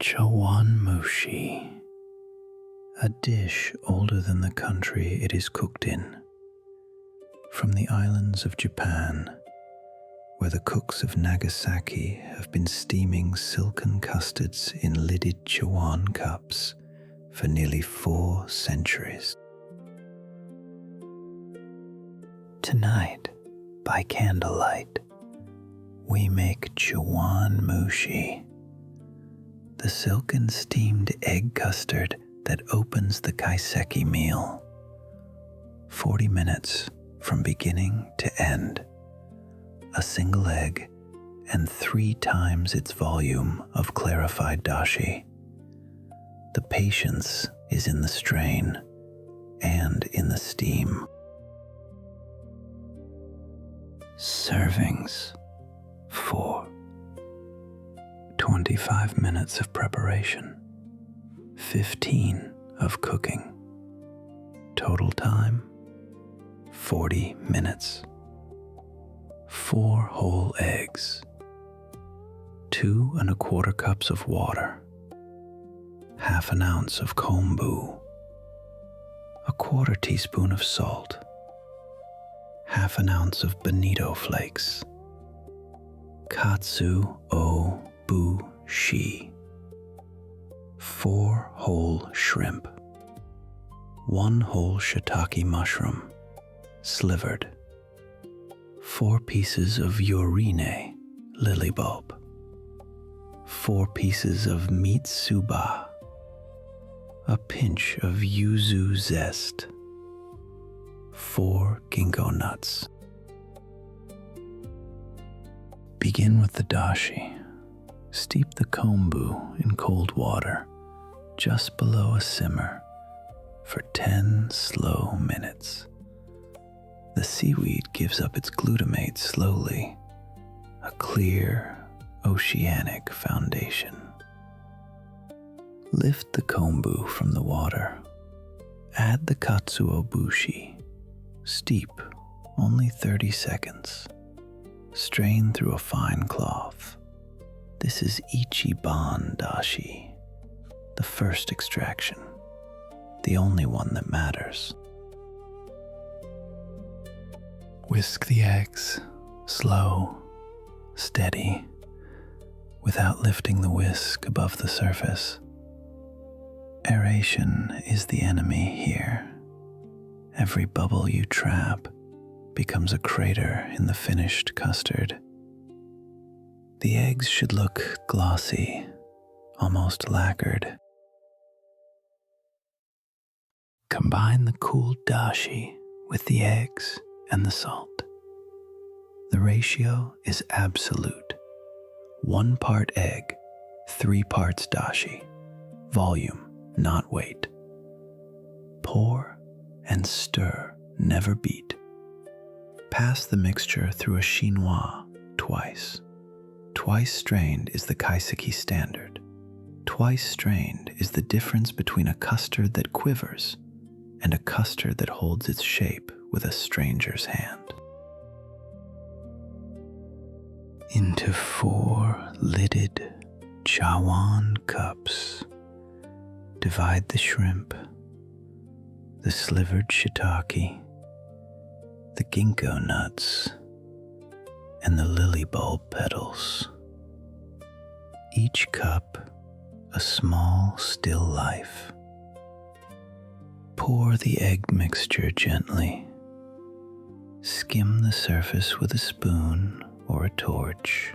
Chawanmushi, a dish older than the country it is cooked in. From the islands of Japan, where the cooks of Nagasaki have been steaming silken custards in lidded chawan cups for nearly 4 centuries. Tonight, by candlelight, we make chawanmushi, the silken steamed egg custard that opens the kaiseki meal. 40 minutes from beginning to end. A single egg and 3 times its volume of clarified dashi. The patience is in the strain and in the steam. Servings 4. 25 minutes of preparation, 15 of cooking. Total time 40 minutes. 4 whole eggs, 2 1/4 cups of water, 1/2 ounce of kombu, 1/4 teaspoon of salt, 1/2 ounce of bonito flakes, katsuobushi, 4 whole shrimp, 1 whole shiitake mushroom, slivered, 4 pieces of yuri-ne, lily bulb, 4 pieces of mitsuba, a pinch of yuzu zest, 4 ginkgo nuts. Begin with the dashi. Steep the kombu in cold water just below a simmer for 10 slow minutes. The seaweed gives up its glutamate slowly, a clear, oceanic foundation. Lift the kombu from the water. Add the katsuobushi. Steep only 30 seconds. Strain through a fine cloth. This is ichiban-dashi, the first extraction, the only one that matters. Whisk the eggs, slow, steady, without lifting the whisk above the surface. Aeration is the enemy here. Every bubble you trap becomes a crater in the finished custard. The eggs should look glossy, almost lacquered. Combine the cooled dashi with the eggs and the salt. The ratio is absolute. 1 part egg, 3 parts dashi. Volume, not weight. Pour and stir, never beat. Pass the mixture through a chinois twice. Twice strained is the kaiseki standard. Twice strained is the difference between a custard that quivers and a custard that holds its shape with a stranger's hand. Into 4 lidded chawan cups, divide the shrimp, the slivered shiitake, the ginkgo nuts, and the lily bulb petals. Each cup a small still life. Pour the egg mixture gently. Skim the surface with a spoon or a torch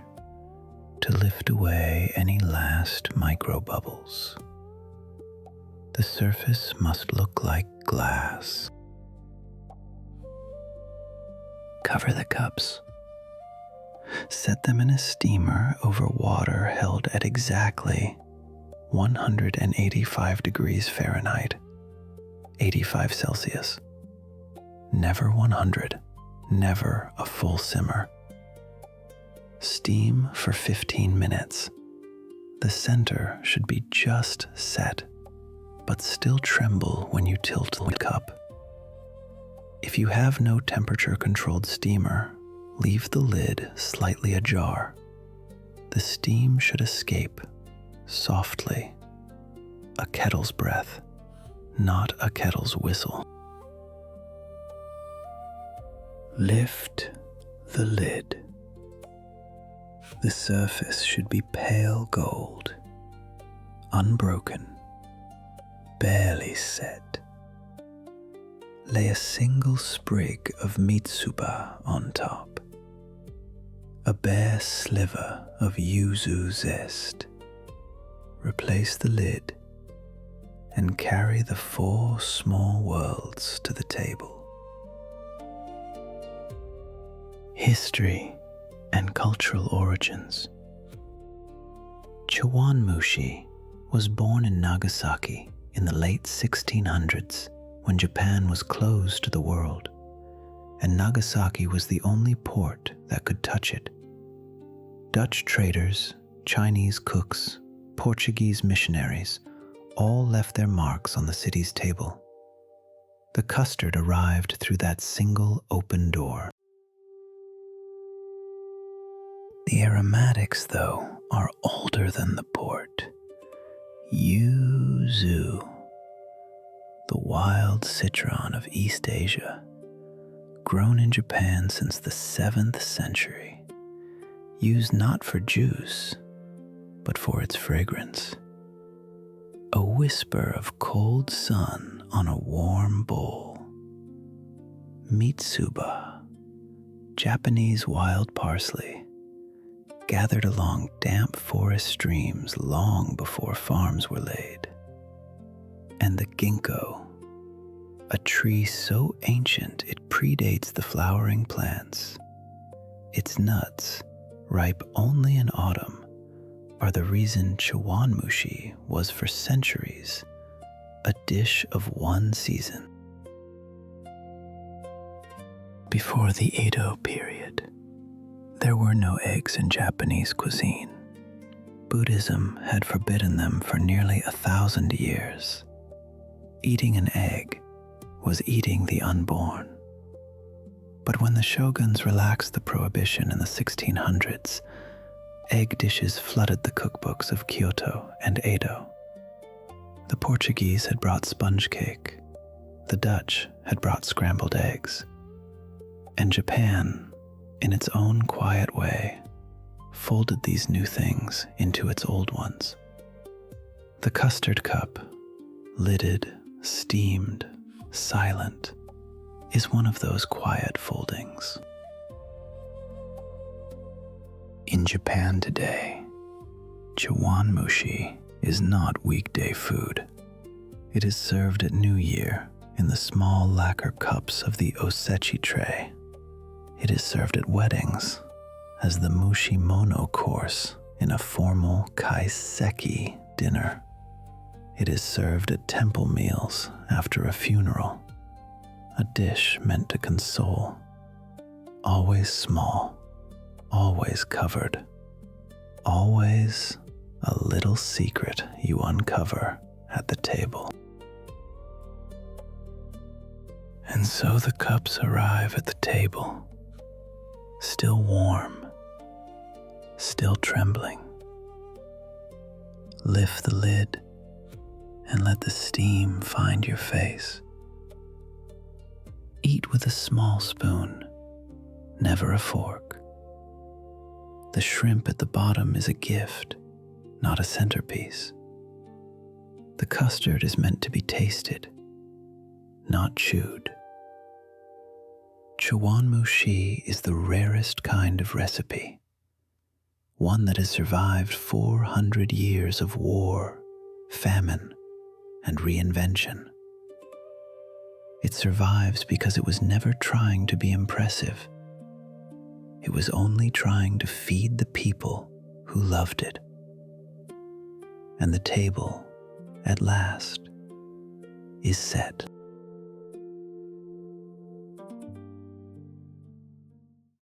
to lift away any last microbubbles. The surface must look like glass. Cover the cups. Set them in a steamer over water held at exactly 185 degrees Fahrenheit, 85 Celsius. Never 100, never a full simmer. Steam for 15 minutes. The center should be just set, but still tremble when you tilt the cup. If you have no temperature-controlled steamer, leave the lid slightly ajar. The steam should escape, softly, a kettle's breath, not a kettle's whistle. Lift the lid. The surface should be pale gold, unbroken, barely set. Lay a single sprig of mitsuba on top, a bare sliver of yuzu zest. Replace the lid and carry the 4 small worlds to the table. History and cultural origins. Chawanmushi was born in Nagasaki in the late 1600s when Japan was closed to the world, and Nagasaki was the only port that could touch it. Dutch traders, Chinese cooks, Portuguese missionaries all left their marks on the city's table. The custard arrived through that single open door. The aromatics, though, are older than the port. Yuzu, the wild citron of East Asia, grown in Japan since the 7th century, used not for juice, but for its fragrance. A whisper of cold sun on a warm bowl. Mitsuba, Japanese wild parsley, gathered along damp forest streams long before farms were laid. And the ginkgo, a tree so ancient it predates the flowering plants. Its nuts, ripe only in autumn, are the reason chawanmushi was for centuries a dish of one season. Before the Edo period, there were no eggs in Japanese cuisine. Buddhism had forbidden them for nearly 1,000 years. Eating an egg was eating the unborn. But when the shoguns relaxed the prohibition in the 1600s, egg dishes flooded the cookbooks of Kyoto and Edo. The Portuguese had brought sponge cake, the Dutch had brought scrambled eggs, and Japan, in its own quiet way, folded these new things into its old ones. The custard cup, lidded, steamed, silent, is one of those quiet foldings. In Japan today, chawanmushi is not weekday food. It is served at New Year in the small lacquer cups of the osechi tray. It is served at weddings as the mushimono course in a formal kaiseki dinner. It is served at temple meals after a funeral, a dish meant to console. Always small, always covered, always a little secret you uncover at the table. And so the cups arrive at the table, still warm, still trembling. Lift the lid and let the steam find your face. Eat with a small spoon, never a fork. The shrimp at the bottom is a gift, not a centerpiece. The custard is meant to be tasted, not chewed. Chawanmushi is the rarest kind of recipe, one that has survived 400 years of war, famine, and reinvention. It survives because it was never trying to be impressive. It was only trying to feed the people who loved it. And the table, at last, is set.